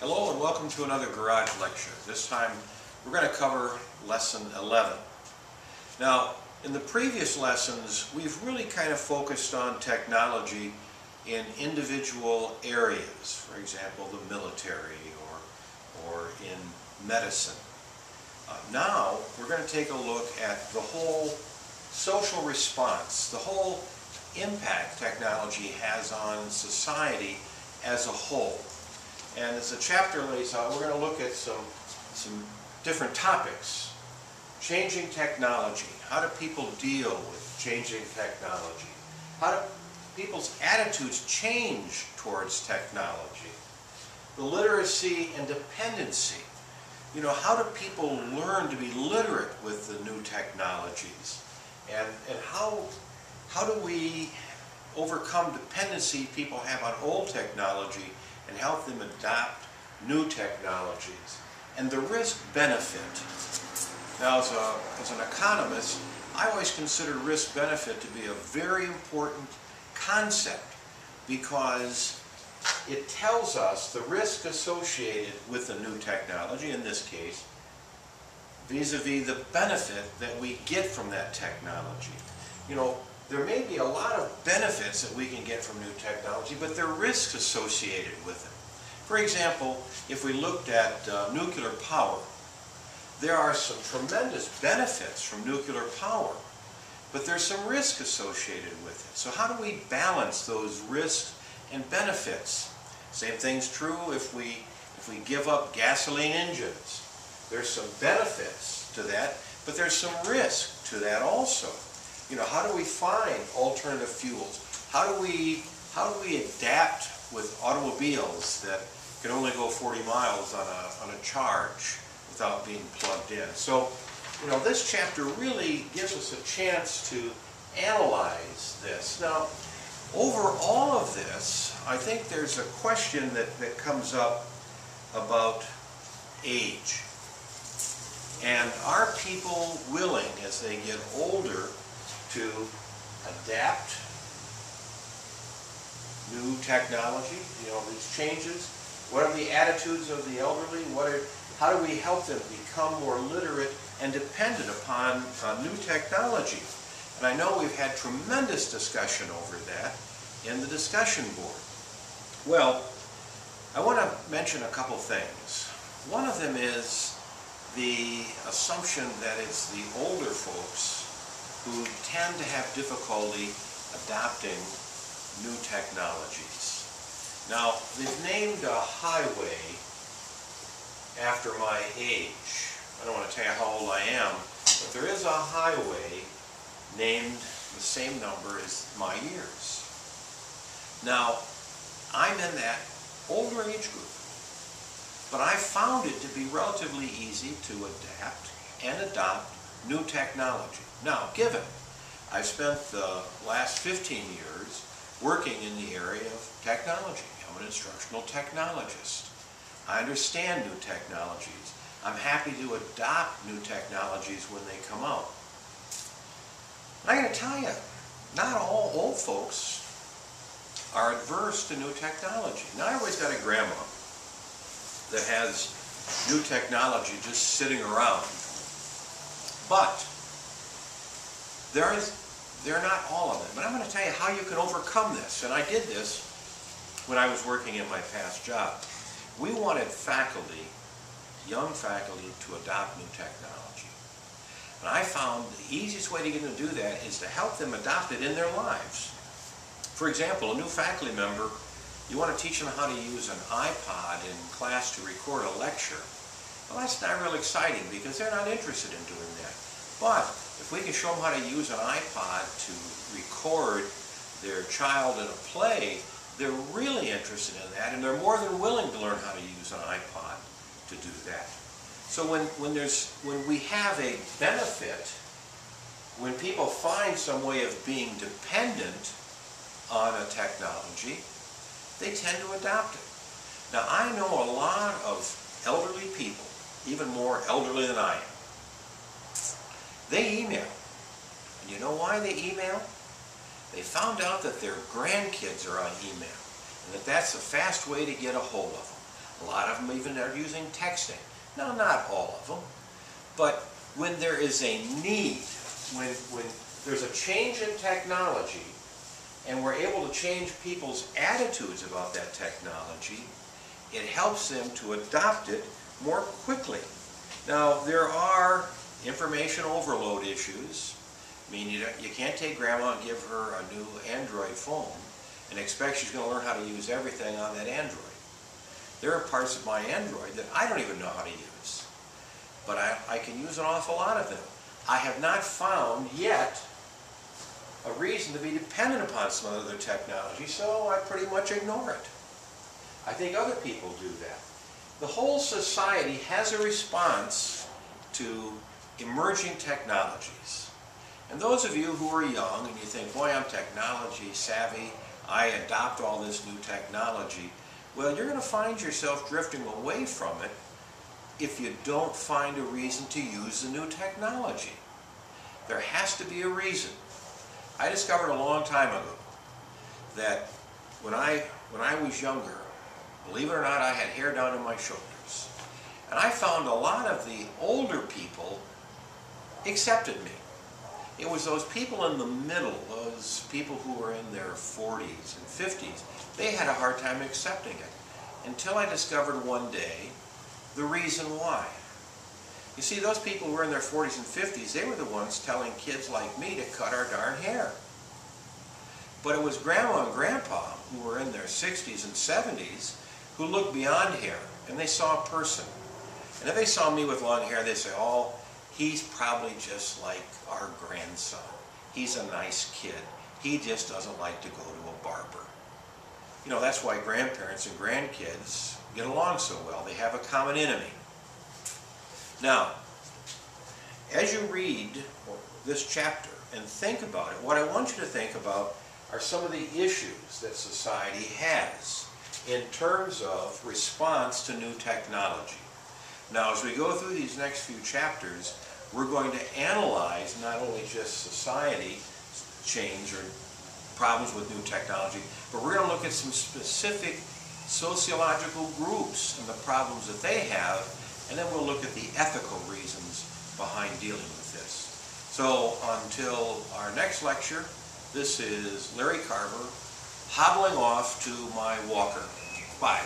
Hello and welcome to another garage lecture. This time we're going to cover lesson 11. Now, in the previous lessons we've really kind of focused on technology in individual areas, for example the military or in medicine. Now we're going to take a look at the whole social response, the whole impact technology has on society as a whole. And as the chapter lays out, we're going to look at some different topics. Changing technology. How do people deal with changing technology? How do people's attitudes change towards technology? The literacy and dependency. You know, how do people learn to be literate with the new technologies? And how do we overcome dependency people have on old technology and help them adopt new technologies? And the risk-benefit. Now, as an economist, I always consider risk-benefit to be a very important concept because it tells us the risk associated with the new technology, in this case, vis-a-vis the benefit that we get from that technology. You know, there may be a lot of benefits that we can get from new technology, but there are risks associated with it. For example, if we looked at nuclear power, there are some tremendous benefits from nuclear power, but there's some risk associated with it. So how do we balance those risks and benefits? Same thing's true if we give up gasoline engines. There's some benefits to that, but there's some risk to that also. You know, how do we find alternative fuels? How do we adapt with automobiles that can only go 40 miles on a charge without being plugged in? So, you know, this chapter really gives us a chance to analyze this. Now, over all of this, I think there's a question that comes up about age. And are people willing, as they get older, to adapt new technology, you know, these changes? What are the attitudes of the elderly? How do we help them become more literate and dependent upon new technology? And I know we've had tremendous discussion over that in the discussion board. Well, I want to mention a couple things. One of them is the assumption that it's the older folks who tend to have difficulty adopting new technologies. Now, they've named a highway after my age. I don't want to tell you how old I am, but there is a highway named the same number as my years. Now, I'm in that older age group, but I found it to be relatively easy to adapt and adopt new technology. Now, given I've spent the last 15 years working in the area of technology. I'm an instructional technologist. I understand new technologies. I'm happy to adopt new technologies when they come out. I'm going to tell you, not all old folks are adverse to new technology. Now, I've always got a grandma that has new technology just sitting around. But they're not all of them. But I'm going to tell you how you can overcome this. And I did this when I was working in my past job. We wanted faculty, young faculty, to adopt new technology. And I found the easiest way to get them to do that is to help them adopt it in their lives. For example, a new faculty member, you want to teach them how to use an iPod in class to record a lecture. Well, that's not real exciting because they're not interested in doing that. But if we can show them how to use an iPod to record their child in a play, they're really interested in that, and they're more than willing to learn how to use an iPod to do that. So when we have a benefit, when people find some way of being dependent on a technology, they tend to adopt it. Now, I know a lot of elderly people, even more elderly than I am. They email. And you know why they email? They found out that their grandkids are on email, and that that's a fast way to get a hold of them. A lot of them even are using texting. Now, not all of them, but when there is a need, when there's a change in technology, and we're able to change people's attitudes about that technology, it helps them to adopt it more quickly. Now, there are information overload issues. I mean, you can't take grandma and give her a new Android phone and expect she's going to learn how to use everything on that Android. There are parts of my Android that I don't even know how to use, but I can use an awful lot of them. I have not found yet a reason to be dependent upon some other technology, so I pretty much ignore it. I think other people do that. The whole society has a response to emerging technologies. And those of you who are young and you think, boy, I'm technology savvy, I adopt all this new technology, well, you're going to find yourself drifting away from it if you don't find a reason to use the new technology. There has to be a reason. I discovered a long time ago that when I was younger, believe it or not, I had hair down to my shoulders. And I found a lot of the older people accepted me. It was those people in the middle, those people who were in their 40s and 50s, they had a hard time accepting it. Until I discovered one day the reason why. You see, those people who were in their 40s and 50s, they were the ones telling kids like me to cut our darn hair. But it was grandma and grandpa who were in their 60s and 70s who looked beyond hair and they saw a person. And if they saw me with long hair, they'd say, oh, he's probably just like our grandson. He's a nice kid. He just doesn't like to go to a barber. You know, that's why grandparents and grandkids get along so well. They have a common enemy. Now, as you read this chapter and think about it, what I want you to think about are some of the issues that society has in terms of response to new technology. Now, as we go through these next few chapters, we're going to analyze not only just society change or problems with new technology, but we're going to look at some specific sociological groups and the problems that they have, and then we'll look at the ethical reasons behind dealing with this. So until our next lecture, this is Larry Carver hobbling off to my walker. Bye.